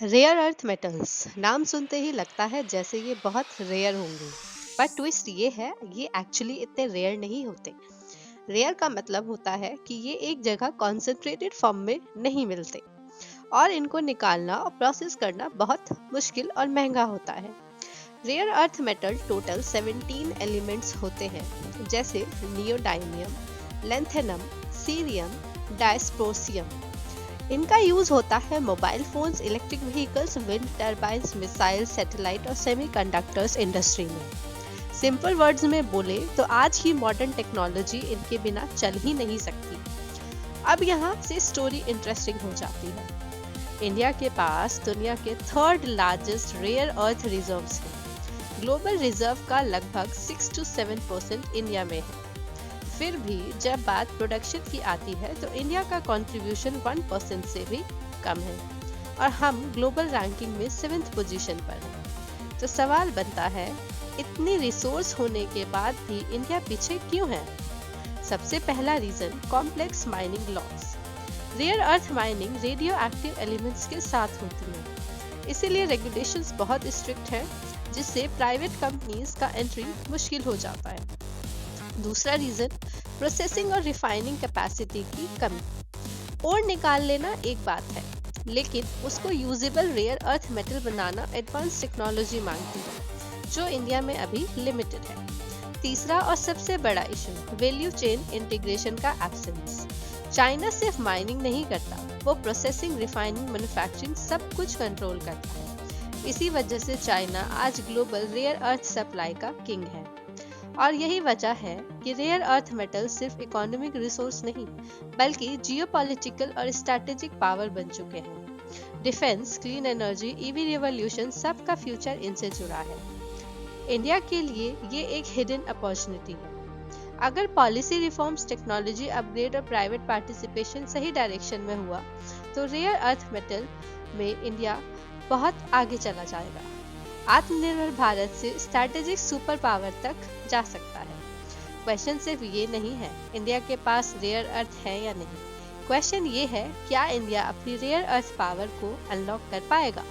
Rare earth metals नाम सुनते ही लगता है जैसे ये बहुत रेयर होंगे। पर ट्विस्ट ये है, ये एक्चुअली इतने रेयर नहीं होते। रेयर का मतलब होता है कि ये एक जगह कॉन्सेंट्रेटेड फॉर्म में नहीं मिलते और इनको निकालना और प्रोसेस करना बहुत मुश्किल और महंगा होता है। Rare earth metal total 17 elements होते हैं, जैसे नियोडाइमियम, लेंथेनम, सीरियम, डायस्प्रोसियम। इनका यूज होता है mobile phones, electric vehicles, wind turbines, missile, satellite और सेमीकंडक्टर्स इंडस्ट्री में। सिंपल वर्ड्स में बोले तो आज की मॉडर्न टेक्नोलॉजी इनके बिना चल ही नहीं सकती। अब यहाँ से स्टोरी इंटरेस्टिंग हो जाती है। इंडिया के पास दुनिया के third largest rare earth reserves हैं। ग्लोबल रिजर्व का लगभग 6 to 7% इंडिया में है। फिर भी जब बात प्रोडक्शन की आती है तो इंडिया का कंट्रीब्यूशन 1% से भी कम है और हम ग्लोबल रैंकिंग में 7th पोजीशन पर हैं। तो सवाल बनता है, इतनी रिसोर्स होने के बाद भी इंडिया पीछे क्यों है? सबसे पहला reason, complex mining loss. Rare earth mining radioactive elements के साथ होती है, इसीलिए रेगुलेशंस बहुत स्ट्रिक्ट हैं, जिससे प्राइवेट कंपनीज का एंट्री मुश्किल हो जाता है। दूसरा रीजन, प्रोसेसिंग और रिफाइनिंग कैपेसिटी की कमी। ओर निकाल लेना एक बात है, लेकिन उसको यूजेबल रेयर अर्थ मेटल बनाना एडवांस टेक्नोलॉजी मांगती है, जो इंडिया में अभी लिमिटेड है। तीसरा और सबसे बड़ा इशू, वैल्यू चेन इंटीग्रेशन का एब्सेंस। चाइना सिर्फ माइनिंग नहीं करता, वो प्रोसेसिंग, रिफाइनिंग, मैन्युफैक्चरिंग सब कुछ कंट्रोल करता है। इसी वजह से चाइना आज ग्लोबल रेयर अर्थ सप्लाई का किंग है। और यही वजह है कि रेयर अर्थ मेटल सिर्फ इकोनॉमिक रिसोर्स नहीं, बल्कि जियोपॉलिटिकल और स्ट्रैटेजिक पावर बन चुके हैं। Defence, clean energy, EV revolution, सबका फ्यूचर इनसे जुड़ा है। इंडिया के लिए ये एक हिडन अपॉर्चुनिटी है। अगर पॉलिसी रिफॉर्म्स, टेक्नोलॉजी अपग्रेड और प्राइवेट पार्टिसिपेशन सही डायरेक्शन में हुआ तो रेयर अर्थ मेटल में इंडिया बहुत आगे चला जाएगा। आत्मनिर्भर भारत से स्ट्रैटेजिक सुपर पावर तक जा सकता है। क्वेश्चन सिर्फ ये नहीं है इंडिया के पास रेयर अर्थ है या नहीं। क्वेश्चन ये है, क्या इंडिया अपनी रेयर अर्थ पावर को अनलॉक कर पाएगा?